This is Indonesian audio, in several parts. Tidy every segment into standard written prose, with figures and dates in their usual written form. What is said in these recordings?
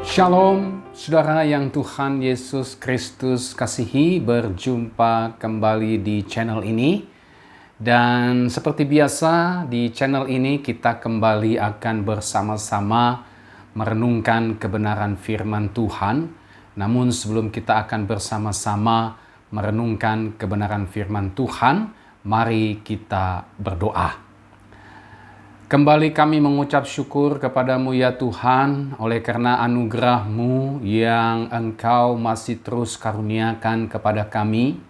Shalom, saudara yang Tuhan Yesus Kristus kasihi, berjumpa kembali di channel ini. Dan seperti biasa di channel ini kita kembali akan bersama-sama merenungkan kebenaran firman Tuhan. Namun sebelum kita akan bersama-sama merenungkan kebenaran firman Tuhan, mari kita berdoa. Kembali kami mengucap syukur kepadamu ya Tuhan, oleh karena anugerah-Mu yang Engkau masih terus karuniakan kepada kami.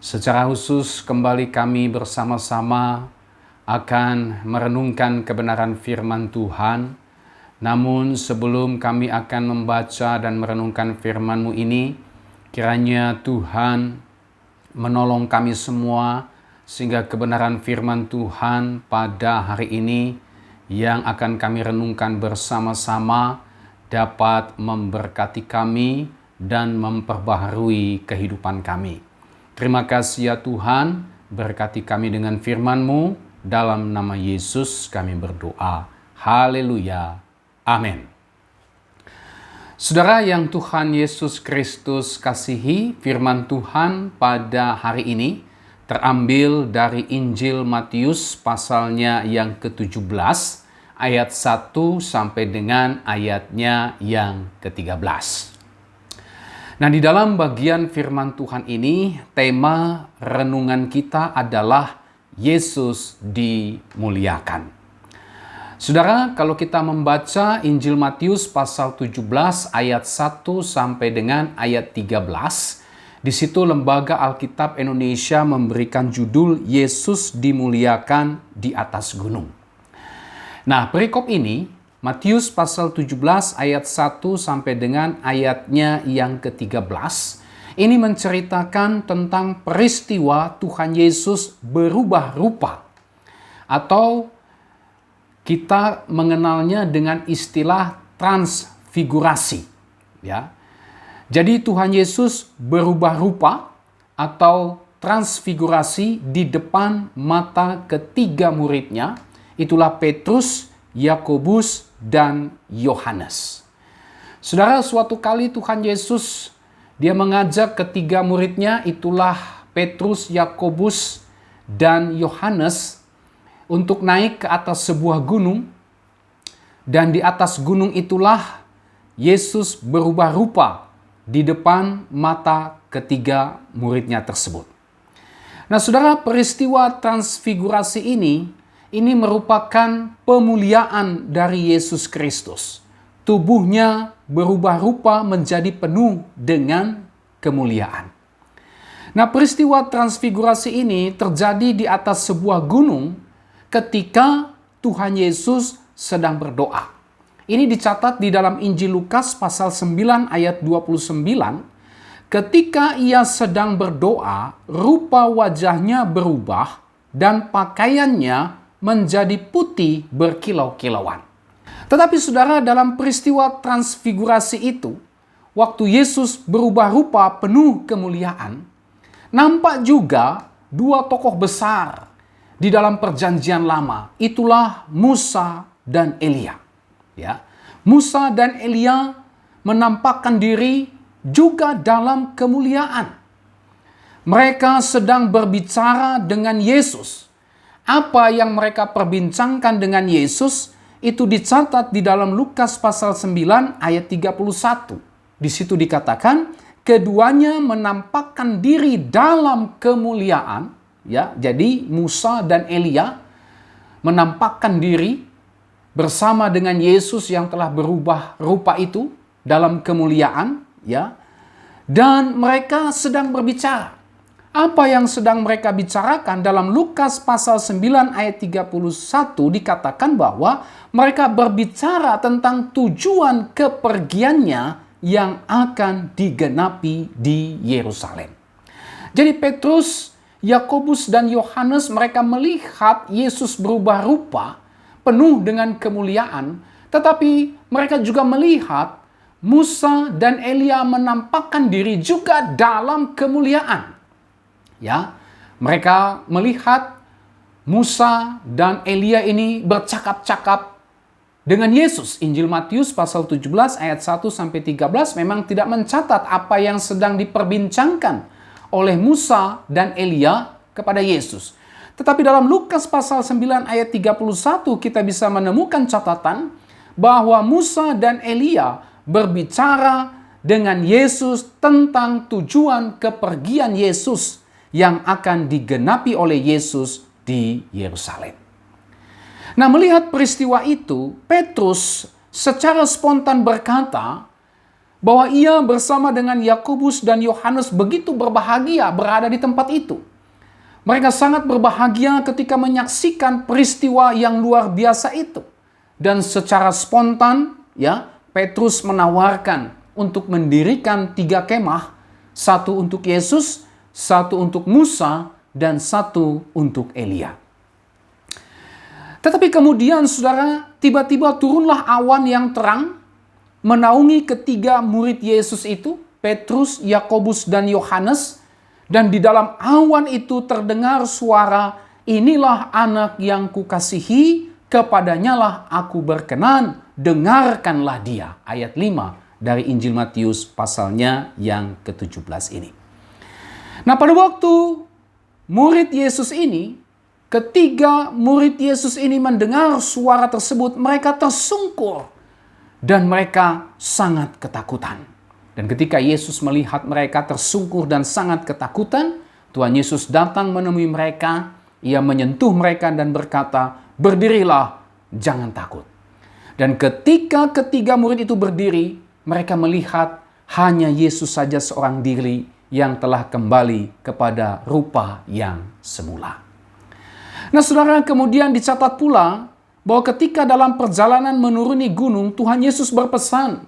Secara khusus kembali kami bersama-sama akan merenungkan kebenaran firman Tuhan. Namun sebelum kami akan membaca dan merenungkan firman-Mu ini, kiranya Tuhan menolong kami semua, sehingga kebenaran firman Tuhan pada hari ini yang akan kami renungkan bersama-sama dapat memberkati kami dan memperbaharui kehidupan kami. Terima kasih ya Tuhan, berkati kami dengan firman-Mu, dalam nama Yesus kami berdoa. Haleluya. Amin. Saudara yang Tuhan Yesus Kristus kasihi, firman Tuhan pada hari ini terambil dari Injil Matius pasalnya yang ke-17 ayat 1 sampai dengan ayatnya yang ke-13. Nah, di dalam bagian firman Tuhan ini tema renungan kita adalah Yesus dimuliakan. Saudara, kalau kita membaca Injil Matius pasal 17 ayat 1 sampai dengan ayat 13, di situ Lembaga Alkitab Indonesia memberikan judul Yesus dimuliakan di atas gunung. Nah, perikop ini Matius pasal 17 ayat 1 sampai dengan ayatnya yang ke-13 ini menceritakan tentang peristiwa Tuhan Yesus berubah rupa, atau kita mengenalnya dengan istilah transfigurasi, ya. Jadi Tuhan Yesus berubah rupa atau transfigurasi di depan mata ketiga muridnya, itulah Petrus, Yakobus, dan Yohanes. Saudara, suatu kali Tuhan Yesus dia mengajak ketiga muridnya, itulah Petrus, Yakobus, dan Yohanes, untuk naik ke atas sebuah gunung, dan di atas gunung itulah Yesus berubah rupa di depan mata ketiga muridnya tersebut. Nah, saudara, peristiwa transfigurasi ini merupakan pemuliaan dari Yesus Kristus. Tubuhnya berubah rupa menjadi penuh dengan kemuliaan. Nah, peristiwa transfigurasi ini terjadi di atas sebuah gunung ketika Tuhan Yesus sedang berdoa. Ini dicatat di dalam Injil Lukas pasal 9 ayat 29. Ketika ia sedang berdoa, rupa wajahnya berubah dan pakaiannya menjadi putih berkilau-kilauan. Tetapi saudara, dalam peristiwa transfigurasi itu, waktu Yesus berubah rupa penuh kemuliaan, nampak juga dua tokoh besar di dalam perjanjian lama. Itulah Musa dan Elia. Ya, Musa dan Elia menampakkan diri juga dalam kemuliaan. Mereka sedang berbicara dengan Yesus. Apa yang mereka perbincangkan dengan Yesus itu dicatat di dalam Lukas pasal 9 ayat 31. Di situ dikatakan keduanya menampakkan diri dalam kemuliaan, ya. Jadi Musa dan Elia menampakkan diri bersama dengan Yesus yang telah berubah rupa itu dalam kemuliaan, ya. Dan mereka sedang berbicara. Apa yang sedang mereka bicarakan dalam Lukas pasal 9 ayat 31 dikatakan bahwa mereka berbicara tentang tujuan kepergiannya yang akan digenapi di Yerusalem. Jadi Petrus, Yakobus, dan Yohanes mereka melihat Yesus berubah rupa penuh dengan kemuliaan, tetapi mereka juga melihat Musa dan Elia menampakkan diri juga dalam kemuliaan. Ya, mereka melihat Musa dan Elia ini bercakap-cakap dengan Yesus. Injil Matius pasal 17 ayat 1 sampai 13 memang tidak mencatat apa yang sedang diperbincangkan oleh Musa dan Elia kepada Yesus. Tetapi dalam Lukas pasal 9 ayat 31 kita bisa menemukan catatan bahwa Musa dan Elia berbicara dengan Yesus tentang tujuan kepergian Yesus yang akan digenapi oleh Yesus di Yerusalem. Nah, melihat peristiwa itu, Petrus secara spontan berkata bahwa ia bersama dengan Yakobus dan Yohanes begitu berbahagia berada di tempat itu. Mereka sangat berbahagia ketika menyaksikan peristiwa yang luar biasa itu. Dan secara spontan, Petrus menawarkan untuk mendirikan 3 kemah, 1 untuk Yesus, 1 untuk Musa, dan 1 untuk Elia. Tetapi kemudian, saudara, tiba-tiba turunlah awan yang terang menaungi ketiga murid Yesus itu, Petrus, Yakobus, dan Yohanes. Dan di dalam awan itu terdengar suara, "Inilah anak yang kukasihi, kepadanya lah aku berkenan, dengarkanlah dia." Ayat 5 dari Injil Matius pasalnya yang ke-17 ini. Nah, pada waktu murid Yesus ini, ketiga murid Yesus ini mendengar suara tersebut, mereka tersungkur dan mereka sangat ketakutan. Dan ketika Yesus melihat mereka tersungkur dan sangat ketakutan, Tuhan Yesus datang menemui mereka, ia menyentuh mereka dan berkata, "Berdirilah, jangan takut." Dan ketika ketiga murid itu berdiri, mereka melihat hanya Yesus saja seorang diri yang telah kembali kepada rupa yang semula. Nah, saudara, kemudian dicatat pula bahwa ketika dalam perjalanan menuruni gunung, Tuhan Yesus berpesan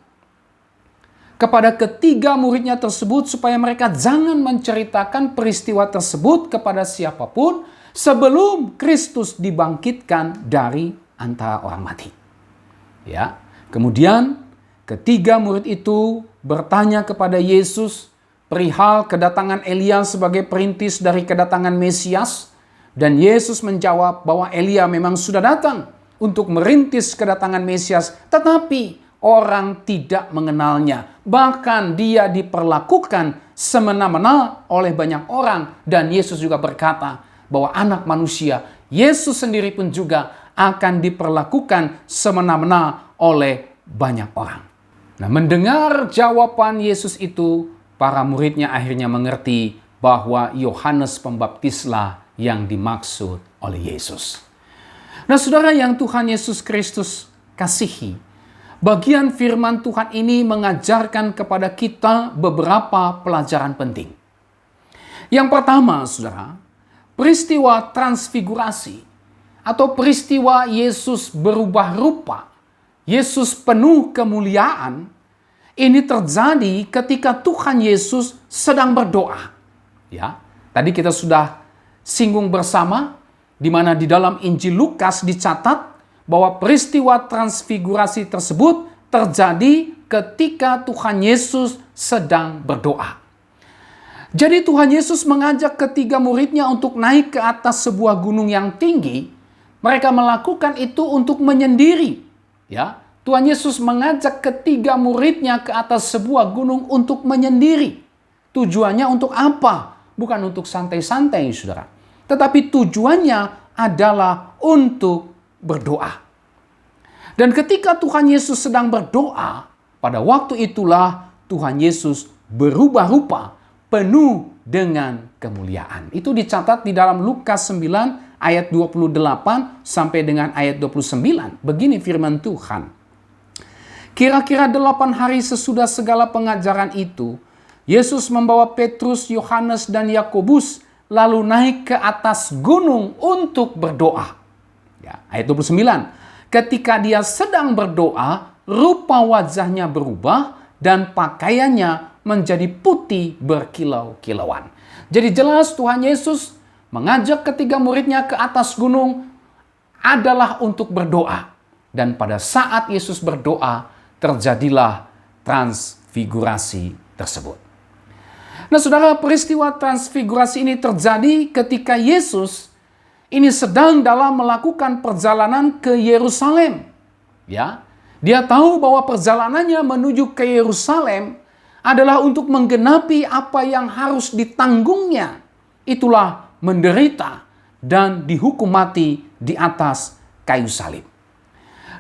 kepada ketiga muridnya tersebut supaya mereka jangan menceritakan peristiwa tersebut kepada siapapun sebelum Kristus dibangkitkan dari antara orang mati. Kemudian ketiga murid itu bertanya kepada Yesus perihal kedatangan Elia sebagai perintis dari kedatangan Mesias. Dan Yesus menjawab bahwa Elia memang sudah datang untuk merintis kedatangan Mesias, tetapi orang tidak mengenalnya. Bahkan dia diperlakukan semena-mena oleh banyak orang. Dan Yesus juga berkata bahwa anak manusia, Yesus sendiri pun juga akan diperlakukan semena-mena oleh banyak orang. Nah, mendengar jawaban Yesus itu, para muridnya akhirnya mengerti bahwa Yohanes Pembaptislah yang dimaksud oleh Yesus. Nah, saudara yang Tuhan Yesus Kristus kasihi, bagian firman Tuhan ini mengajarkan kepada kita beberapa pelajaran penting. Yang pertama, saudara, peristiwa transfigurasi atau peristiwa Yesus berubah rupa, Yesus penuh kemuliaan, ini terjadi ketika Tuhan Yesus sedang berdoa. Tadi kita sudah singgung bersama, di mana di dalam Injil Lukas dicatat bahwa peristiwa transfigurasi tersebut terjadi ketika Tuhan Yesus sedang berdoa. Jadi Tuhan Yesus mengajak ketiga muridnya untuk naik ke atas sebuah gunung yang tinggi. Mereka melakukan itu untuk menyendiri. Tuhan Yesus mengajak ketiga muridnya ke atas sebuah gunung untuk menyendiri. Tujuannya untuk apa? Bukan untuk santai-santai, saudara. Tetapi tujuannya adalah untuk berdoa. Dan ketika Tuhan Yesus sedang berdoa, pada waktu itulah Tuhan Yesus berubah rupa, penuh dengan kemuliaan. Itu dicatat di dalam Lukas 9 ayat 28 sampai dengan ayat 29. Begini firman Tuhan. Kira-kira 8 hari sesudah segala pengajaran itu, Yesus membawa Petrus, Yohanes, dan Yakobus lalu naik ke atas gunung untuk berdoa. Ayat 29. Ketika dia sedang berdoa, rupa wajahnya berubah dan pakaiannya menjadi putih berkilau-kilauan. Jadi jelas Tuhan Yesus mengajak ketiga muridnya ke atas gunung adalah untuk berdoa. Dan pada saat Yesus berdoa, terjadilah transfigurasi tersebut. Nah, saudara, peristiwa transfigurasi ini terjadi ketika Yesus ini sedang dalam melakukan perjalanan ke Yerusalem. Ya, dia tahu bahwa perjalanannya menuju ke Yerusalem adalah untuk menggenapi apa yang harus ditanggungnya. Itulah menderita dan dihukum mati di atas kayu salib.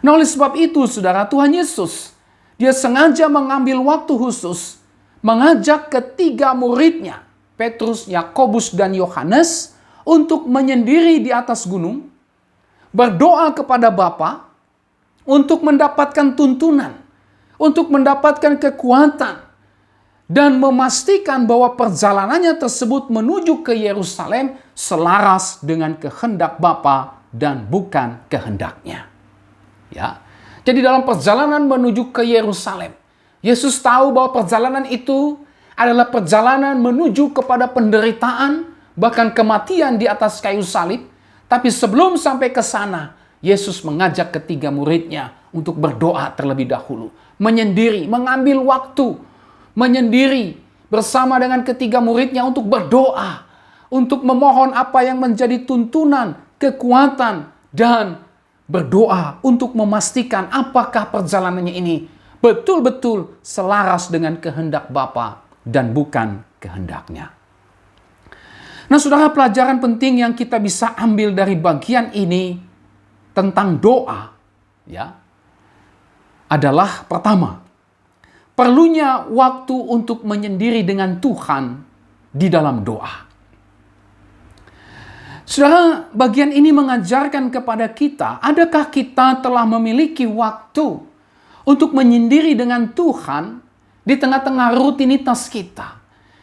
Nah, oleh sebab itu, saudara, Tuhan Yesus, dia sengaja mengambil waktu khusus mengajak ketiga muridnya, Petrus, Yakobus, dan Yohanes, untuk menyendiri di atas gunung, berdoa kepada Bapa untuk mendapatkan tuntunan, untuk mendapatkan kekuatan, dan memastikan bahwa perjalanannya tersebut menuju ke Yerusalem selaras dengan kehendak Bapa dan bukan kehendaknya. Ya. Jadi dalam perjalanan menuju ke Yerusalem, Yesus tahu bahwa perjalanan itu adalah perjalanan menuju kepada penderitaan, bahkan kematian di atas kayu salib. Tapi sebelum sampai ke sana, Yesus mengajak ketiga muridnya untuk berdoa terlebih dahulu. Menyendiri, mengambil waktu, menyendiri bersama dengan ketiga muridnya untuk berdoa, untuk memohon apa yang menjadi tuntunan, kekuatan, dan berdoa untuk memastikan apakah perjalanannya ini betul-betul selaras dengan kehendak Bapa dan bukan kehendaknya. Nah, saudara, pelajaran penting yang kita bisa ambil dari bagian ini tentang doa, ya, adalah pertama, perlunya waktu untuk menyendiri dengan Tuhan di dalam doa. Saudara, bagian ini mengajarkan kepada kita, adakah kita telah memiliki waktu untuk menyendiri dengan Tuhan di tengah-tengah rutinitas kita,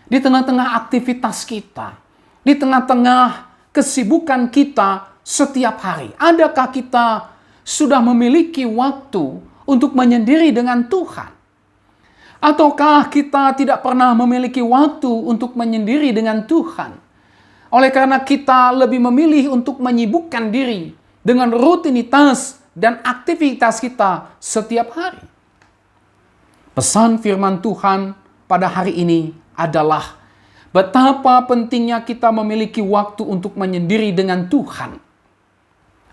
di tengah-tengah aktivitas kita, di tengah-tengah kesibukan kita setiap hari? Adakah kita sudah memiliki waktu untuk menyendiri dengan Tuhan? Ataukah kita tidak pernah memiliki waktu untuk menyendiri dengan Tuhan? Oleh karena kita lebih memilih untuk menyibukkan diri dengan rutinitas dan aktivitas kita setiap hari. Pesan firman Tuhan pada hari ini adalah betapa pentingnya kita memiliki waktu untuk menyendiri dengan Tuhan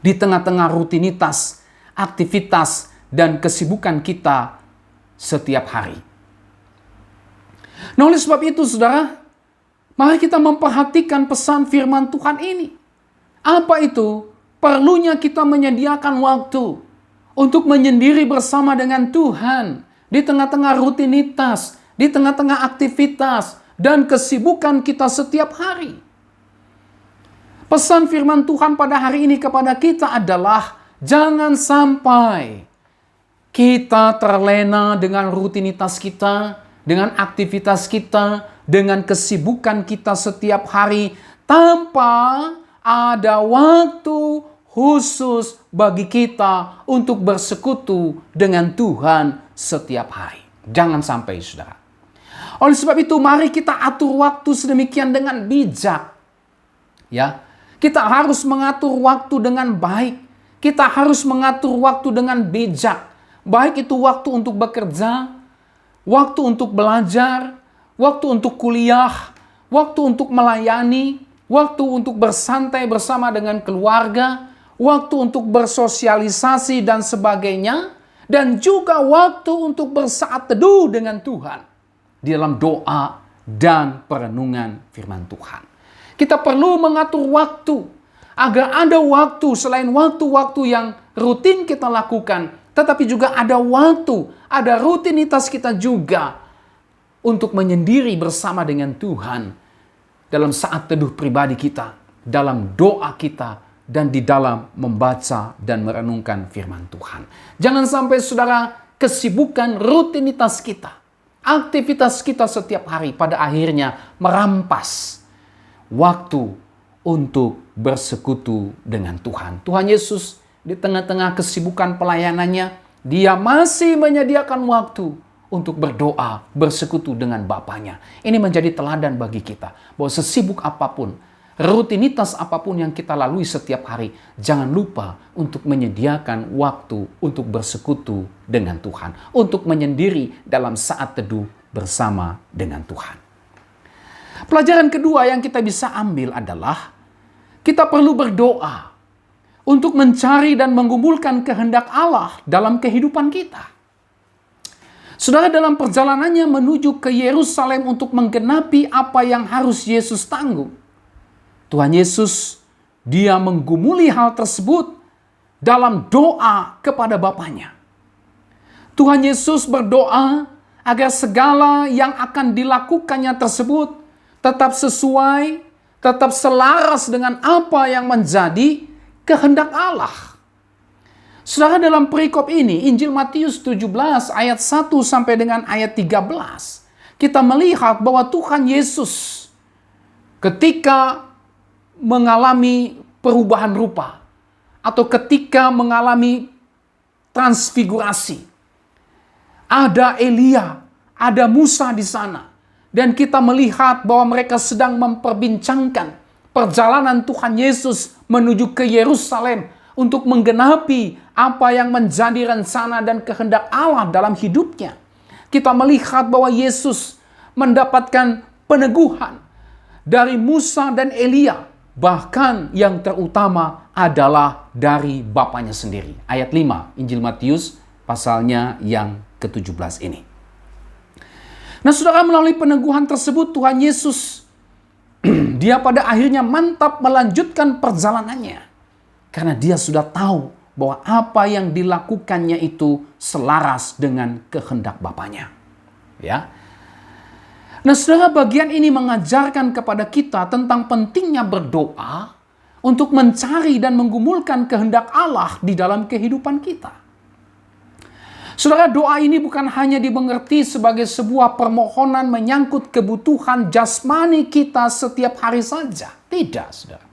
di tengah-tengah rutinitas, aktivitas, dan kesibukan kita setiap hari. Nah, oleh sebab itu, saudara, mari kita memperhatikan pesan firman Tuhan ini. Apa itu? Perlunya kita menyediakan waktu untuk menyendiri bersama dengan Tuhan di tengah-tengah rutinitas, di tengah-tengah aktivitas, dan kesibukan kita setiap hari. Pesan firman Tuhan pada hari ini kepada kita adalah jangan sampai kita terlena dengan rutinitas kita, dengan aktivitas kita, dengan kesibukan kita setiap hari tanpa ada waktu khusus bagi kita untuk bersekutu dengan Tuhan setiap hari. Jangan sampai, saudara. Oleh sebab itu, mari kita atur waktu sedemikian dengan bijak. Ya, kita harus mengatur waktu dengan baik. Kita harus mengatur waktu dengan bijak. Baik itu waktu untuk bekerja, waktu untuk belajar, waktu untuk kuliah, waktu untuk melayani, waktu untuk bersantai bersama dengan keluarga, waktu untuk bersosialisasi dan sebagainya, dan juga waktu untuk bersaat teduh dengan Tuhan di dalam doa dan perenungan firman Tuhan. Kita perlu mengatur waktu agar ada waktu selain waktu-waktu yang rutin kita lakukan, tetapi juga ada waktu, ada rutinitas kita juga untuk menyendiri bersama dengan Tuhan dalam saat teduh pribadi kita, dalam doa kita, dan di dalam membaca dan merenungkan firman Tuhan. Jangan sampai, saudara, kesibukan rutinitas kita, aktivitas kita setiap hari pada akhirnya merampas waktu untuk bersekutu dengan Tuhan. Tuhan Yesus di tengah-tengah kesibukan pelayanannya, dia masih menyediakan waktu untuk berdoa, bersekutu dengan Bapaknya. Ini menjadi teladan bagi kita, bahwa sesibuk apapun, rutinitas apapun yang kita lalui setiap hari, jangan lupa untuk menyediakan waktu untuk bersekutu dengan Tuhan, untuk menyendiri dalam saat teduh bersama dengan Tuhan. Pelajaran kedua yang kita bisa ambil adalah kita perlu berdoa untuk mencari dan menggumulkan kehendak Allah dalam kehidupan kita. Saudara, dalam perjalanannya menuju ke Yerusalem untuk menggenapi apa yang harus Yesus tanggung, Tuhan Yesus, dia menggumuli hal tersebut dalam doa kepada Bapanya. Tuhan Yesus berdoa agar segala yang akan dilakukannya tersebut tetap sesuai, tetap selaras dengan apa yang menjadi kehendak Allah. Saudara, dalam perikop ini, Injil Matius 17 ayat 1 sampai dengan ayat 13, kita melihat bahwa Tuhan Yesus ketika mengalami perubahan rupa atau ketika mengalami transfigurasi, ada Elia, ada Musa di sana. Dan kita melihat bahwa mereka sedang memperbincangkan perjalanan Tuhan Yesus menuju ke Yerusalem untuk menggenapi apa yang menjadi rencana dan kehendak Allah dalam hidupnya. Kita melihat bahwa Yesus mendapatkan peneguhan dari Musa dan Elia. Bahkan yang terutama adalah dari Bapanya sendiri. Ayat 5, Injil Matius pasalnya yang ke-17 ini. Nah, saudara, melalui peneguhan tersebut Tuhan Yesus dia pada akhirnya mantap melanjutkan perjalanannya. Karena dia sudah tahu bahwa apa yang dilakukannya itu selaras dengan kehendak Bapanya. Ya. Nah, saudara, bagian ini mengajarkan kepada kita tentang pentingnya berdoa untuk mencari dan menggumulkan kehendak Allah di dalam kehidupan kita. Saudara, doa ini bukan hanya dimengerti sebagai sebuah permohonan menyangkut kebutuhan jasmani kita setiap hari saja. Tidak, saudara.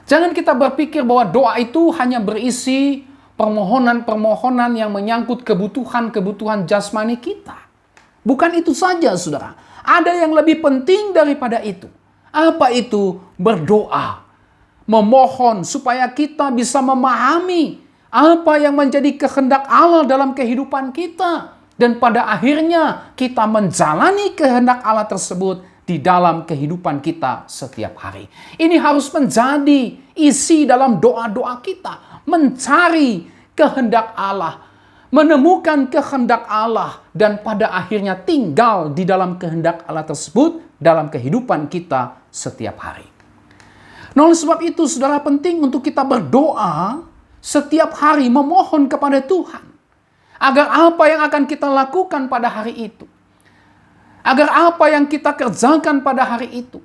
Jangan kita berpikir bahwa doa itu hanya berisi permohonan-permohonan yang menyangkut kebutuhan-kebutuhan jasmani kita. Bukan itu saja, saudara. Ada yang lebih penting daripada itu. Apa itu? Berdoa. Memohon supaya kita bisa memahami apa yang menjadi kehendak Allah dalam kehidupan kita. Dan pada akhirnya kita menjalani kehendak Allah tersebut di dalam kehidupan kita setiap hari. Ini harus menjadi isi dalam doa-doa kita. Mencari kehendak Allah. Menemukan kehendak Allah. Dan pada akhirnya tinggal di dalam kehendak Allah tersebut dalam kehidupan kita setiap hari. Nah, oleh sebab itu, saudara, penting untuk kita berdoa setiap hari memohon kepada Tuhan. Agar apa yang akan kita lakukan pada hari itu. Agar apa yang kita kerjakan pada hari itu.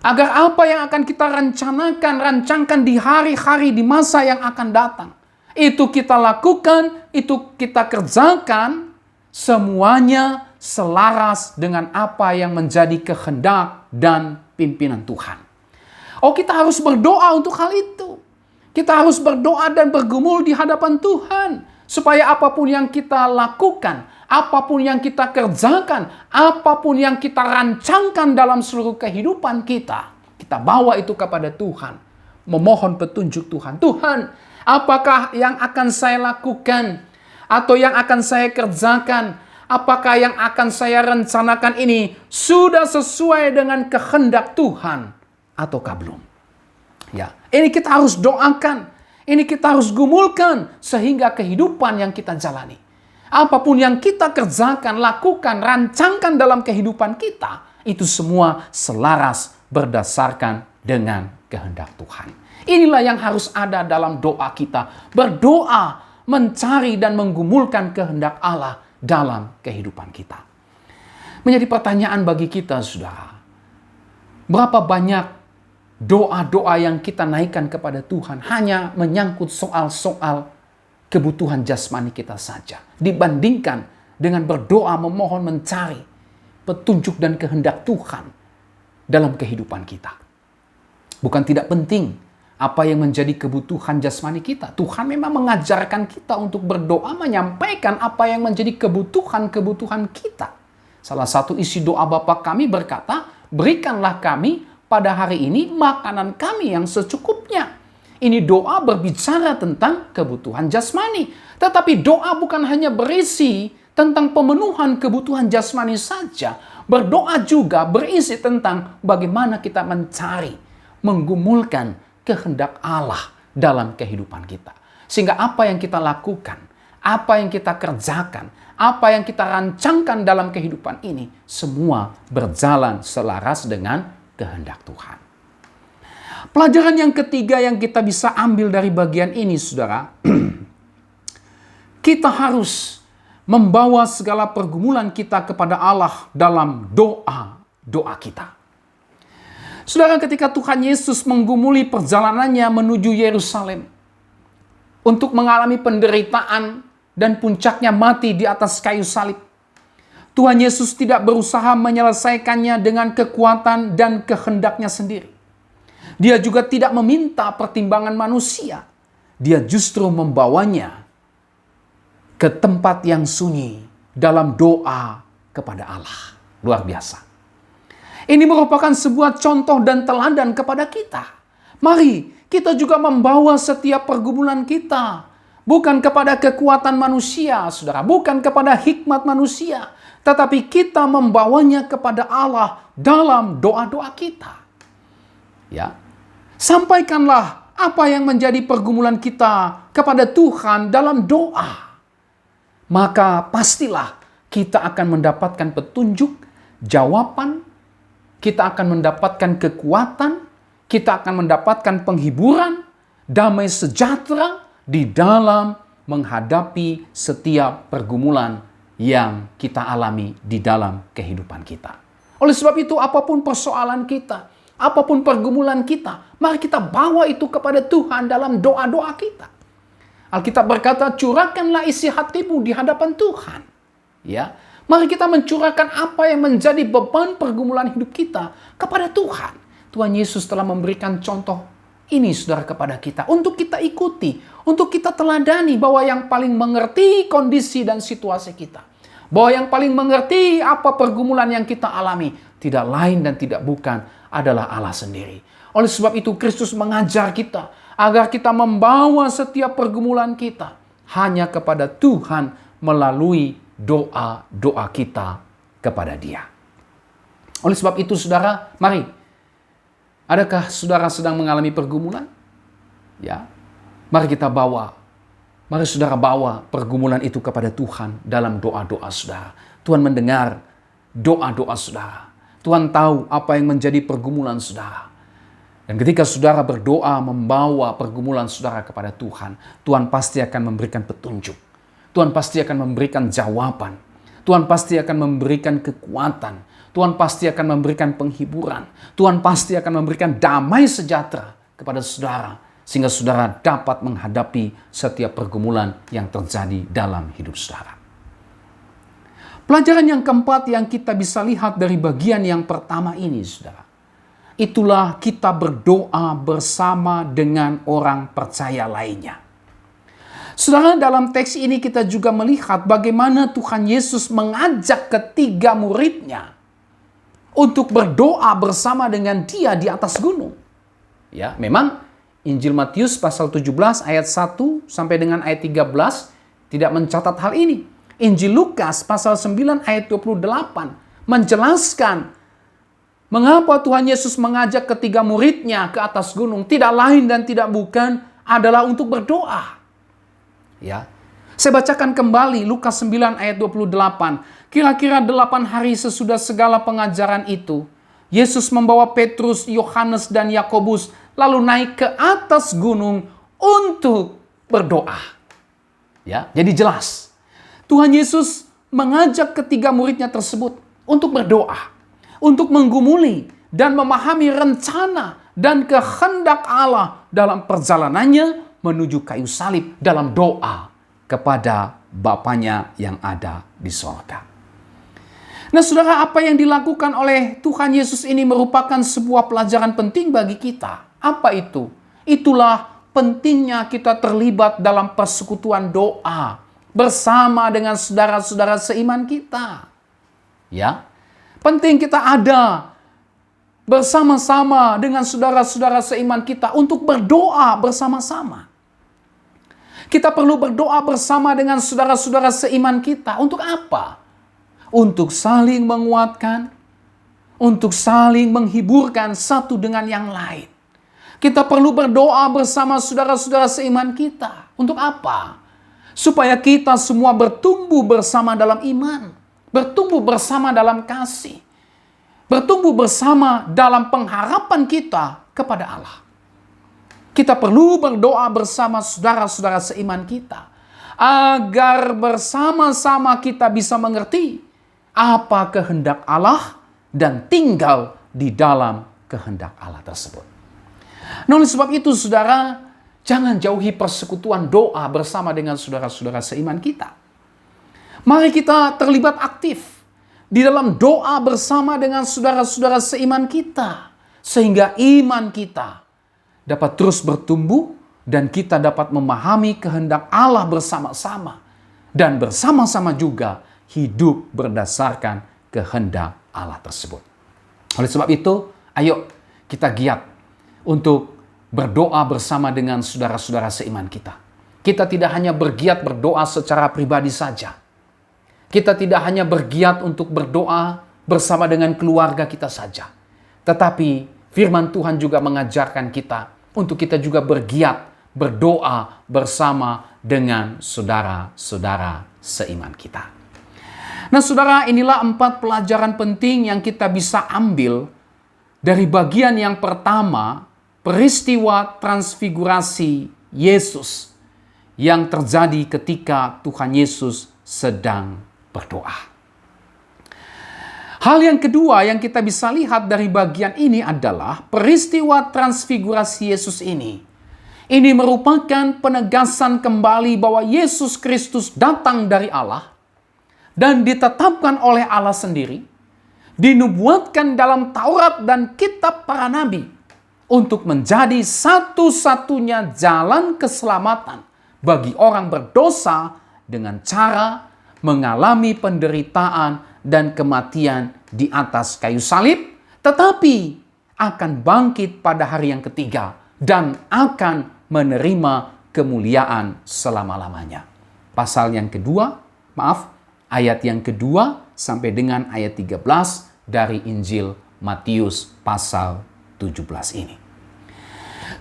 Agar apa yang akan kita rancangkan di hari-hari di masa yang akan datang. Itu kita lakukan, itu kita kerjakan, semuanya selaras dengan apa yang menjadi kehendak dan pimpinan Tuhan. Oh, kita harus berdoa untuk hal itu. Kita harus berdoa dan bergumul di hadapan Tuhan. Supaya apapun yang kita lakukan, apapun yang kita kerjakan, apapun yang kita rancangkan dalam seluruh kehidupan kita, kita bawa itu kepada Tuhan. Memohon petunjuk Tuhan. Tuhan, apakah yang akan saya lakukan? Atau yang akan saya kerjakan? Apakah yang akan saya rencanakan ini sudah sesuai dengan kehendak Tuhan? Ataukah belum? Ya, ini kita harus doakan. Ini kita harus gumulkan sehingga kehidupan yang kita jalani. Apapun yang kita kerjakan, lakukan, rancangkan dalam kehidupan kita, itu semua selaras berdasarkan dengan kehendak Tuhan. Inilah yang harus ada dalam doa kita. Berdoa, mencari dan menggumulkan kehendak Allah dalam kehidupan kita. Menjadi pertanyaan bagi kita, saudara. Berapa banyak doa-doa yang kita naikkan kepada Tuhan hanya menyangkut soal-soal kebutuhan jasmani kita saja. Dibandingkan dengan berdoa, memohon, mencari petunjuk dan kehendak Tuhan dalam kehidupan kita. Bukan tidak penting apa yang menjadi kebutuhan jasmani kita. Tuhan memang mengajarkan kita untuk berdoa, menyampaikan apa yang menjadi kebutuhan-kebutuhan kita. Salah satu isi doa Bapa kami berkata, berikanlah kami pada hari ini makanan kami yang secukupnya. Ini doa berbicara tentang kebutuhan jasmani. Tetapi doa bukan hanya berisi tentang pemenuhan kebutuhan jasmani saja. Berdoa juga berisi tentang bagaimana kita mencari, menggumulkan kehendak Allah dalam kehidupan kita. Sehingga apa yang kita lakukan, apa yang kita kerjakan, apa yang kita rancangkan dalam kehidupan ini, semua berjalan selaras dengan kehendak Tuhan. Pelajaran yang ketiga yang kita bisa ambil dari bagian ini, saudara, kita harus membawa segala pergumulan kita kepada Allah dalam doa kita. Saudara, ketika Tuhan Yesus menggumuli perjalanannya menuju Yerusalem untuk mengalami penderitaan dan puncaknya mati di atas kayu salib, Tuhan Yesus tidak berusaha menyelesaikannya dengan kekuatan dan kehendaknya sendiri. Dia juga tidak meminta pertimbangan manusia. Dia justru membawanya ke tempat yang sunyi dalam doa kepada Allah. Luar biasa. Ini merupakan sebuah contoh dan teladan kepada kita. Mari kita juga membawa setiap pergumulan kita bukan kepada kekuatan manusia, saudara, bukan kepada hikmat manusia, tetapi kita membawanya kepada Allah dalam doa-doa kita. Ya. Sampaikanlah apa yang menjadi pergumulan kita kepada Tuhan dalam doa. Maka pastilah kita akan mendapatkan petunjuk, jawaban, kita akan mendapatkan kekuatan, kita akan mendapatkan penghiburan, damai sejahtera di dalam menghadapi setiap pergumulan yang kita alami di dalam kehidupan kita. Oleh sebab itu, apapun persoalan kita, apapun pergumulan kita, mari kita bawa itu kepada Tuhan dalam doa-doa kita. Alkitab berkata, curahkanlah isi hatimu di hadapan Tuhan. Ya, mari kita mencurahkan apa yang menjadi beban pergumulan hidup kita kepada Tuhan. Tuhan Yesus telah memberikan contoh ini, saudara, kepada kita untuk kita ikuti, untuk kita teladani, bahwa yang paling mengerti kondisi dan situasi kita, bahwa yang paling mengerti apa pergumulan yang kita alami, tidak lain dan tidak bukan adalah Allah sendiri. Oleh sebab itu Kristus mengajar kita agar kita membawa setiap pergumulan kita hanya kepada Tuhan melalui doa-doa kita kepada Dia. Oleh sebab itu, saudara, mari. Adakah saudara sedang mengalami pergumulan? Ya. Mari kita bawa. Mari saudara bawa pergumulan itu kepada Tuhan dalam doa-doa saudara. Tuhan mendengar doa-doa saudara. Tuhan tahu apa yang menjadi pergumulan saudara. Dan ketika saudara berdoa membawa pergumulan saudara kepada Tuhan, Tuhan pasti akan memberikan petunjuk. Tuhan pasti akan memberikan jawaban. Tuhan pasti akan memberikan kekuatan. Tuhan pasti akan memberikan penghiburan. Tuhan pasti akan memberikan damai sejahtera kepada saudara, sehingga saudara dapat menghadapi setiap pergumulan yang terjadi dalam hidup saudara. Pelajaran yang keempat yang kita bisa lihat dari bagian yang pertama ini, saudara, itulah kita berdoa bersama dengan orang percaya lainnya. Saudara, dalam teks ini kita juga melihat bagaimana Tuhan Yesus mengajak ketiga muridnya untuk berdoa bersama dengan Dia di atas gunung. Ya, memang Injil Matius pasal 17 ayat 1 sampai dengan ayat 13 tidak mencatat hal ini. Injil Lukas pasal 9 ayat 28 menjelaskan mengapa Tuhan Yesus mengajak ketiga muridnya ke atas gunung, tidak lain dan tidak bukan adalah untuk berdoa. Ya. Saya bacakan kembali Lukas 9 ayat 28. Kira-kira 8 hari sesudah segala pengajaran itu, Yesus membawa Petrus, Yohanes, dan Yakobus lalu naik ke atas gunung untuk berdoa. Ya, jadi jelas. Tuhan Yesus mengajak ketiga muridnya tersebut untuk berdoa, untuk menggumuli dan memahami rencana dan kehendak Allah dalam perjalanannya menuju kayu salib dalam doa kepada Bapanya yang ada di sorga. Nah, saudara, apa yang dilakukan oleh Tuhan Yesus ini merupakan sebuah pelajaran penting bagi kita. Apa itu? Itulah pentingnya kita terlibat dalam persekutuan doa bersama dengan saudara-saudara seiman kita. Ya, penting kita ada bersama-sama dengan saudara-saudara seiman kita untuk berdoa bersama-sama. Kita perlu berdoa bersama dengan saudara-saudara seiman kita. Untuk apa? Untuk saling menguatkan, untuk saling menghiburkan satu dengan yang lain. Kita perlu berdoa bersama saudara-saudara seiman kita. Untuk apa? Supaya kita semua bertumbuh bersama dalam iman. Bertumbuh bersama dalam kasih. Bertumbuh bersama dalam pengharapan kita kepada Allah. Kita perlu berdoa bersama saudara-saudara seiman kita. Agar bersama-sama kita bisa mengerti apa kehendak Allah dan tinggal di dalam kehendak Allah tersebut. Nah, oleh sebab itu, saudara, jangan jauhi persekutuan doa bersama dengan saudara-saudara seiman kita. Mari kita terlibat aktif di dalam doa bersama dengan saudara-saudara seiman kita, sehingga iman kita dapat terus bertumbuh dan kita dapat memahami kehendak Allah bersama-sama dan bersama-sama juga hidup berdasarkan kehendak Allah tersebut. Oleh sebab itu, ayo kita giat untuk berdoa bersama dengan saudara-saudara seiman kita. Kita tidak hanya bergiat berdoa secara pribadi saja. Kita tidak hanya bergiat untuk berdoa bersama dengan keluarga kita saja. Tetapi firman Tuhan juga mengajarkan kita untuk kita juga bergiat berdoa bersama dengan saudara-saudara seiman kita. Nah, saudara, inilah 4 pelajaran penting yang kita bisa ambil dari bagian yang pertama, peristiwa transfigurasi Yesus yang terjadi ketika Tuhan Yesus sedang berdoa. Hal yang kedua yang kita bisa lihat dari bagian ini adalah peristiwa transfigurasi Yesus ini. Ini merupakan penegasan kembali bahwa Yesus Kristus datang dari Allah dan ditetapkan oleh Allah sendiri, dinubuatkan dalam Taurat dan kitab para nabi untuk menjadi satu-satunya jalan keselamatan bagi orang berdosa dengan cara mengalami penderitaan dan kematian di atas kayu salib, tetapi akan bangkit pada hari yang ketiga dan akan menerima kemuliaan selama-lamanya. Pasal yang kedua, ayat yang kedua sampai dengan ayat 13 dari Injil Matius pasal 17 ini.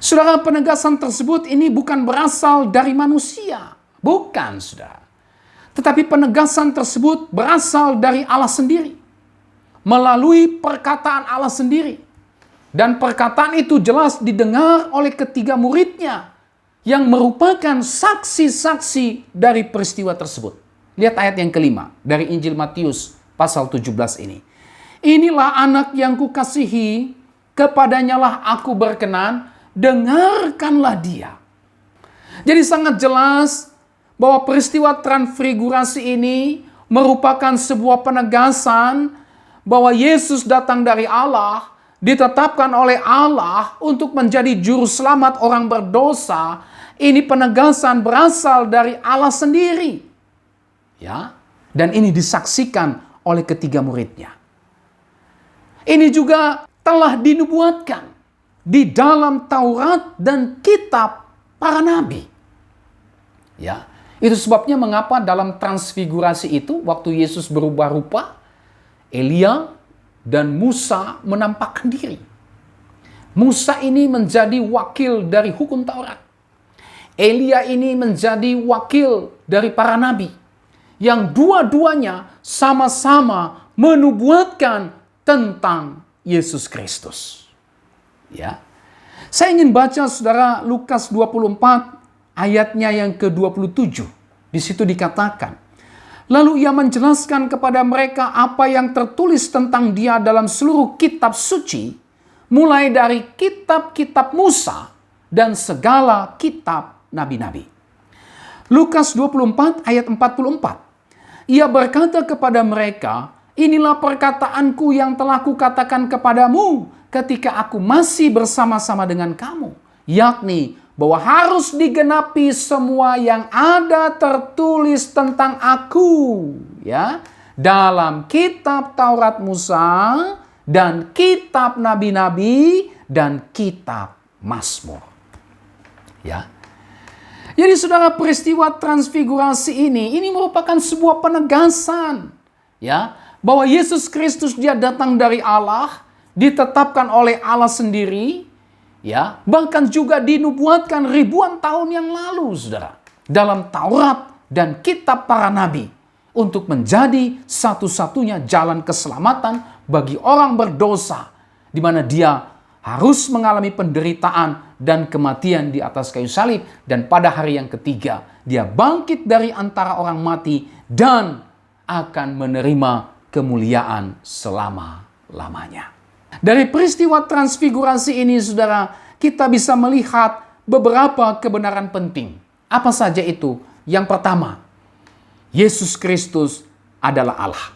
Saudara, penegasan tersebut ini bukan berasal dari manusia. Bukan, saudara. Tetapi penegasan tersebut berasal dari Allah sendiri. Melalui perkataan Allah sendiri. Dan perkataan itu jelas didengar oleh ketiga muridnya yang merupakan saksi-saksi dari peristiwa tersebut. Lihat ayat yang kelima dari Injil Matius pasal 17 ini. Inilah anak yang kukasihi, kepadanya lah aku berkenan, dengarkanlah dia. Jadi sangat jelas bahwa peristiwa transfigurasi ini merupakan sebuah penegasan bahwa Yesus datang dari Allah, ditetapkan oleh Allah untuk menjadi juru selamat orang berdosa. Ini penegasan berasal dari Allah sendiri. Ya, dan ini disaksikan oleh ketiga muridnya. Ini juga telah dinubuatkan di dalam Taurat dan kitab para nabi. Ya, itu sebabnya mengapa dalam transfigurasi itu waktu Yesus berubah rupa, Elia dan Musa menampakkan diri. Musa ini menjadi wakil dari hukum Taurat. Elia ini menjadi wakil dari para nabi. Yang dua-duanya sama-sama menubuatkan tentang Yesus Kristus. Ya. Saya ingin baca saudara Lukas 24 ayatnya yang ke-27. Di situ dikatakan, lalu ia menjelaskan kepada mereka apa yang tertulis tentang dia dalam seluruh kitab suci, mulai dari kitab-kitab Musa dan segala kitab nabi-nabi. Lukas 24 ayat 44. Ia berkata kepada mereka, inilah perkataanku yang telah kukatakan kepadamu ketika aku masih bersama-sama dengan kamu. Yakni bahwa harus digenapi semua yang ada tertulis tentang aku. Ya, dalam kitab Taurat Musa dan kitab nabi-nabi dan kitab Mazmur. Ya. Jadi saudara, peristiwa transfigurasi ini merupakan sebuah penegasan, ya, bahwa Yesus Kristus dia datang dari Allah, ditetapkan oleh Allah sendiri, Ya, bahkan juga dinubuatkan ribuan tahun yang lalu, saudara, dalam Taurat dan kitab para nabi untuk menjadi satu-satunya jalan keselamatan bagi orang berdosa, di mana dia harus mengalami penderitaan dan kematian di atas kayu salib, dan pada hari yang ketiga dia bangkit dari antara orang mati dan akan menerima kemuliaan selama-lamanya. Dari peristiwa transfigurasi ini, saudara, kita bisa melihat beberapa kebenaran penting. Apa saja itu? Yang pertama, Yesus Kristus adalah Allah.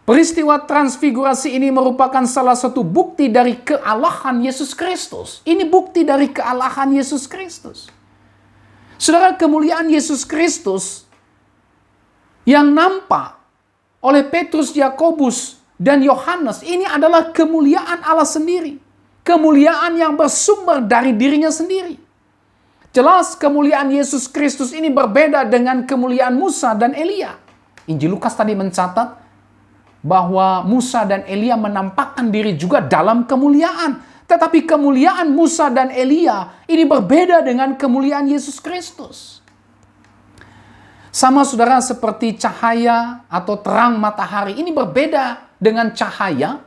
Peristiwa transfigurasi ini merupakan salah satu bukti dari kealahan Yesus Kristus. Ini bukti dari kealahan Yesus Kristus. Saudara, kemuliaan Yesus Kristus yang nampak oleh Petrus, Yakobus, dan Yohanes, ini adalah kemuliaan Allah sendiri. Kemuliaan yang bersumber dari dirinya sendiri. Jelas kemuliaan Yesus Kristus ini berbeda dengan kemuliaan Musa dan Elia. Injil Lukas tadi mencatat bahwa Musa dan Elia menampakkan diri juga dalam kemuliaan. Tetapi kemuliaan Musa dan Elia ini berbeda dengan kemuliaan Yesus Kristus. Sama, saudara, seperti cahaya atau terang matahari ini berbeda dengan cahaya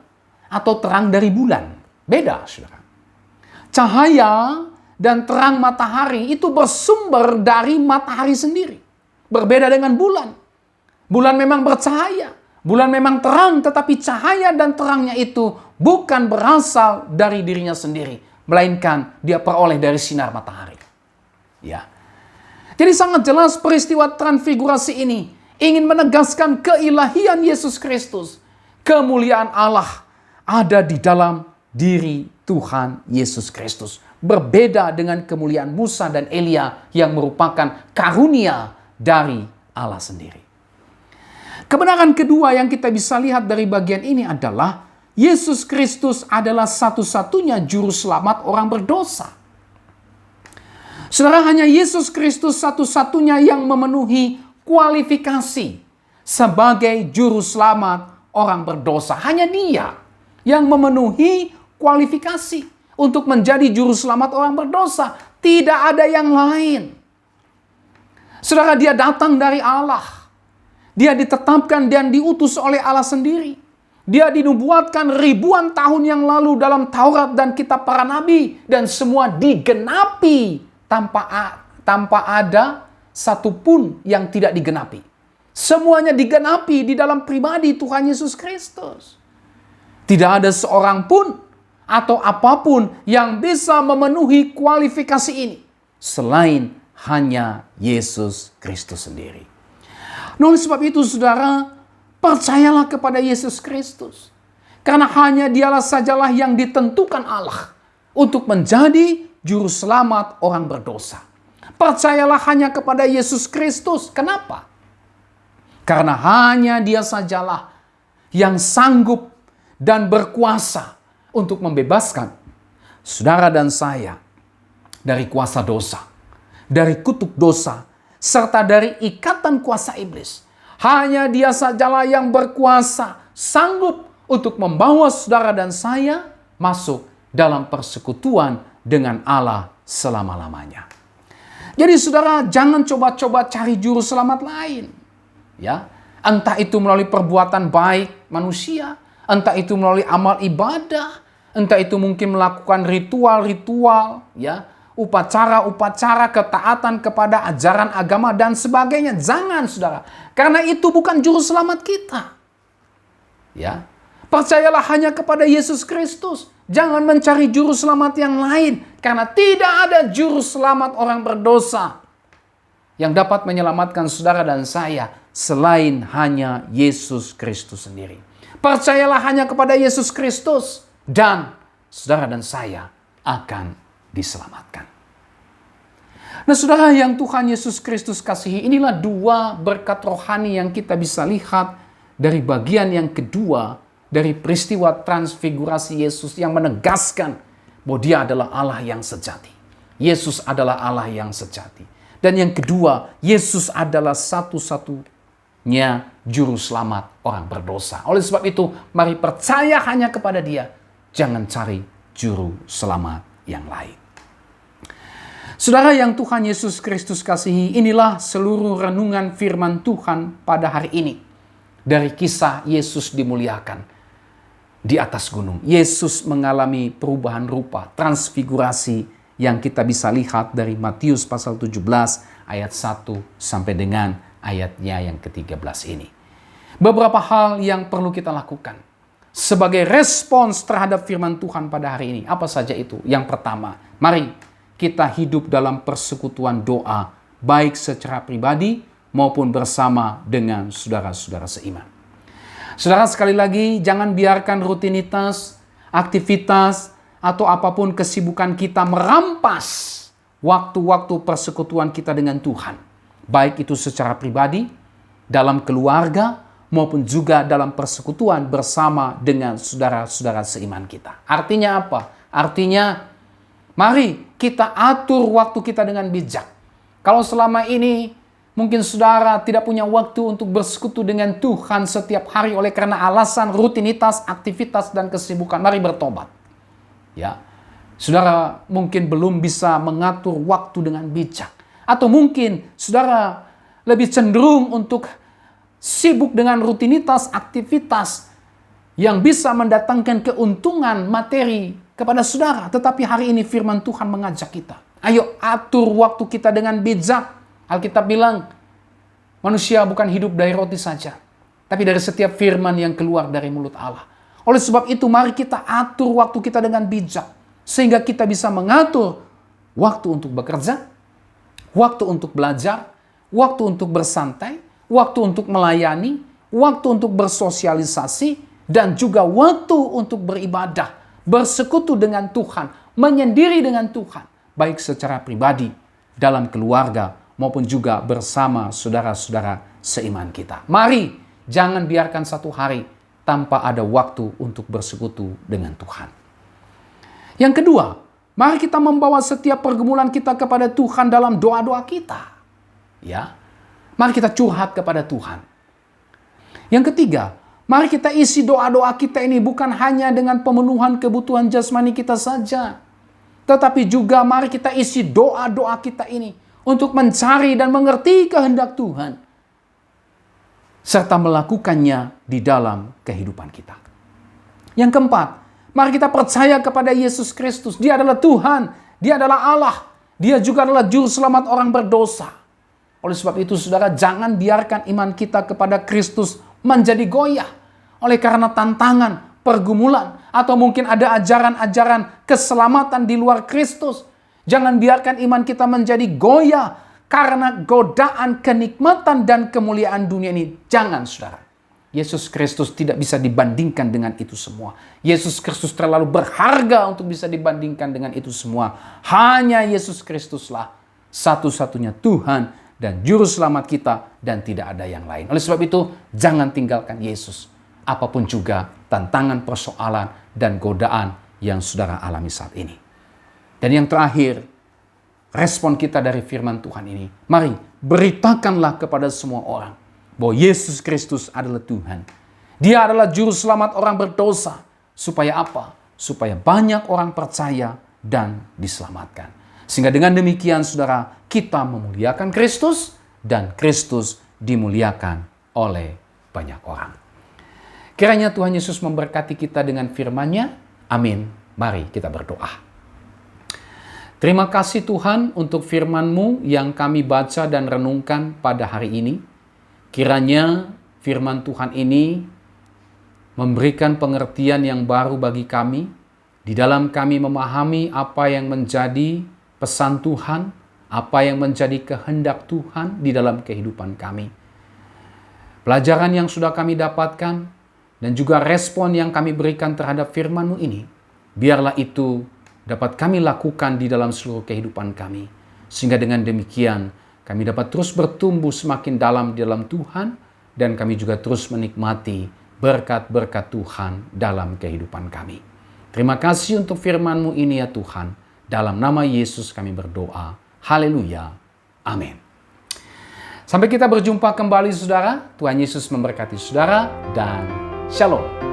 atau terang dari bulan. Beda, saudara. Cahaya dan terang matahari itu bersumber dari matahari sendiri. Berbeda dengan bulan. Bulan memang bercahaya. Bulan memang terang, tetapi cahaya dan terangnya itu bukan berasal dari dirinya sendiri, melainkan dia peroleh dari sinar matahari. Ya. Jadi sangat jelas peristiwa transfigurasi ini ingin menegaskan keilahian Yesus Kristus. Kemuliaan Allah ada di dalam diri Tuhan Yesus Kristus. Berbeda dengan kemuliaan Musa dan Elia yang merupakan karunia dari Allah sendiri. Kebenaran kedua yang kita bisa lihat dari bagian ini adalah Yesus Kristus adalah satu-satunya juru selamat orang berdosa. Saudara, hanya Yesus Kristus satu-satunya yang memenuhi kualifikasi sebagai juru selamat orang berdosa. Hanya dia yang memenuhi kualifikasi untuk menjadi juru selamat orang berdosa. Tidak ada yang lain. Saudara, dia datang dari Allah. Dia ditetapkan dan diutus oleh Allah sendiri. Dia dinubuatkan ribuan tahun yang lalu dalam Taurat dan kitab para nabi. Dan semua digenapi tanpa ada satupun yang tidak digenapi. Semuanya digenapi di dalam pribadi Tuhan Yesus Kristus. Tidak ada seorang pun atau apapun yang bisa memenuhi kualifikasi ini selain hanya Yesus Kristus sendiri. Nah, oleh sebab itu, saudara, percayalah kepada Yesus Kristus. Karena hanya dialah sajalah yang ditentukan Allah untuk menjadi juru selamat orang berdosa. Percayalah hanya kepada Yesus Kristus. Kenapa? Karena hanya dia sajalah yang sanggup dan berkuasa untuk membebaskan saudara dan saya dari kuasa dosa, dari kutuk dosa, serta dari ikatan kuasa iblis. Hanya dia sajalah yang berkuasa, sanggup untuk membawa saudara dan saya masuk dalam persekutuan dengan Allah selama-lamanya. Jadi saudara, jangan coba-coba cari juru selamat lain. Ya, entah itu melalui perbuatan baik manusia, entah itu melalui amal ibadah, entah itu mungkin melakukan ritual-ritual, ya, upacara-upacara ketaatan kepada ajaran agama dan sebagainya. Jangan, saudara, karena itu bukan juru selamat kita. Ya, percayalah hanya kepada Yesus Kristus. Jangan mencari juru selamat yang lain, karena tidak ada juru selamat orang berdosa yang dapat menyelamatkan saudara dan saya selain hanya Yesus Kristus sendiri. Percayalah hanya kepada Yesus Kristus dan saudara dan saya akan diselamatkan. Nah, saudara yang Tuhan Yesus Kristus kasihi, inilah dua berkat rohani yang kita bisa lihat dari bagian yang kedua dari peristiwa transfigurasi Yesus yang menegaskan bahwa dia adalah Allah yang sejati. Yesus adalah Allah yang sejati. Dan yang kedua, Yesus adalah satu-satunya juru selamat orang berdosa. Oleh sebab itu, mari percaya hanya kepada dia. Jangan cari juru selamat yang lain. Saudara yang Tuhan Yesus Kristus kasihi, inilah seluruh renungan firman Tuhan pada hari ini. Dari kisah Yesus dimuliakan di atas gunung. Yesus mengalami perubahan rupa, transfigurasi yang kita bisa lihat dari Matius pasal 17 ayat 1 sampai dengan ayatnya yang ke-13 ini. Beberapa hal yang perlu kita lakukan sebagai respons terhadap firman Tuhan pada hari ini. Apa saja itu? Yang pertama, mari kita hidup dalam persekutuan doa, baik secara pribadi maupun bersama dengan saudara-saudara seiman. Saudara, sekali lagi, jangan biarkan rutinitas, aktivitas, atau apapun kesibukan kita merampas waktu-waktu persekutuan kita dengan Tuhan. Baik itu secara pribadi, dalam keluarga, maupun juga dalam persekutuan bersama dengan saudara-saudara seiman kita. Artinya apa? Artinya, mari kita atur waktu kita dengan bijak. Kalau selama ini mungkin saudara tidak punya waktu untuk bersekutu dengan Tuhan setiap hari oleh karena alasan rutinitas, aktivitas, dan kesibukan, mari bertobat. Ya, saudara mungkin belum bisa mengatur waktu dengan bijak. Atau mungkin saudara lebih cenderung untuk sibuk dengan rutinitas, aktivitas yang bisa mendatangkan keuntungan materi kepada saudara. Tetapi hari ini firman Tuhan mengajak kita. Ayo atur waktu kita dengan bijak. Alkitab bilang, manusia bukan hidup dari roti saja, tapi dari setiap firman yang keluar dari mulut Allah. Oleh sebab itu, mari kita atur waktu kita dengan bijak. Sehingga kita bisa mengatur waktu untuk bekerja, waktu untuk belajar, waktu untuk bersantai, waktu untuk melayani, waktu untuk bersosialisasi, dan juga waktu untuk beribadah, bersekutu dengan Tuhan, menyendiri dengan Tuhan, baik secara pribadi, dalam keluarga, maupun juga bersama saudara-saudara seiman kita. Mari, jangan biarkan satu hari tanpa ada waktu untuk bersekutu dengan Tuhan. Yang kedua, mari kita membawa setiap pergumulan kita kepada Tuhan dalam doa-doa kita. Ya, mari kita curhat kepada Tuhan. Yang ketiga, mari kita isi doa-doa kita ini bukan hanya dengan pemenuhan kebutuhan jasmani kita saja, tetapi juga mari kita isi doa-doa kita ini untuk mencari dan mengerti kehendak Tuhan, serta melakukannya di dalam kehidupan kita. Yang keempat, mari kita percaya kepada Yesus Kristus. Dia adalah Tuhan, Dia adalah Allah, Dia juga adalah juru selamat orang berdosa. Oleh sebab itu, saudara, jangan biarkan iman kita kepada Kristus menjadi goyah oleh karena tantangan, pergumulan, atau mungkin ada ajaran-ajaran keselamatan di luar Kristus. Jangan biarkan iman kita menjadi goyah karena godaan, kenikmatan, dan kemuliaan dunia ini. Jangan, saudara. Yesus Kristus tidak bisa dibandingkan dengan itu semua. Yesus Kristus terlalu berharga untuk bisa dibandingkan dengan itu semua. Hanya Yesus Kristuslah satu-satunya Tuhan dan Juru Selamat kita, dan tidak ada yang lain. Oleh sebab itu, jangan tinggalkan Yesus. Apapun juga tantangan, persoalan, dan godaan yang saudara alami saat ini. Dan yang terakhir, respon kita dari firman Tuhan ini. Mari, beritakanlah kepada semua orang bahwa Yesus Kristus adalah Tuhan. Dia adalah Juru Selamat orang berdosa. Supaya apa? Supaya banyak orang percaya dan diselamatkan. Sehingga dengan demikian, saudara, kita memuliakan Kristus dan Kristus dimuliakan oleh banyak orang. Kiranya Tuhan Yesus memberkati kita dengan firman-Nya. Amin. Mari kita berdoa. Terima kasih Tuhan untuk firman-Mu yang kami baca dan renungkan pada hari ini. Kiranya firman Tuhan ini memberikan pengertian yang baru bagi kami, di dalam kami memahami apa yang menjadi pesan Tuhan, apa yang menjadi kehendak Tuhan di dalam kehidupan kami. Pelajaran yang sudah kami dapatkan dan juga respon yang kami berikan terhadap firman-Mu ini, biarlah itu dapat kami lakukan di dalam seluruh kehidupan kami. Sehingga dengan demikian kami dapat terus bertumbuh semakin dalam di dalam Tuhan, dan kami juga terus menikmati berkat-berkat Tuhan dalam kehidupan kami. Terima kasih untuk firman-Mu ini ya Tuhan. Dalam nama Yesus kami berdoa. Haleluya. Amin. Sampai kita berjumpa kembali saudara. Tuhan Yesus memberkati saudara dan Shalom.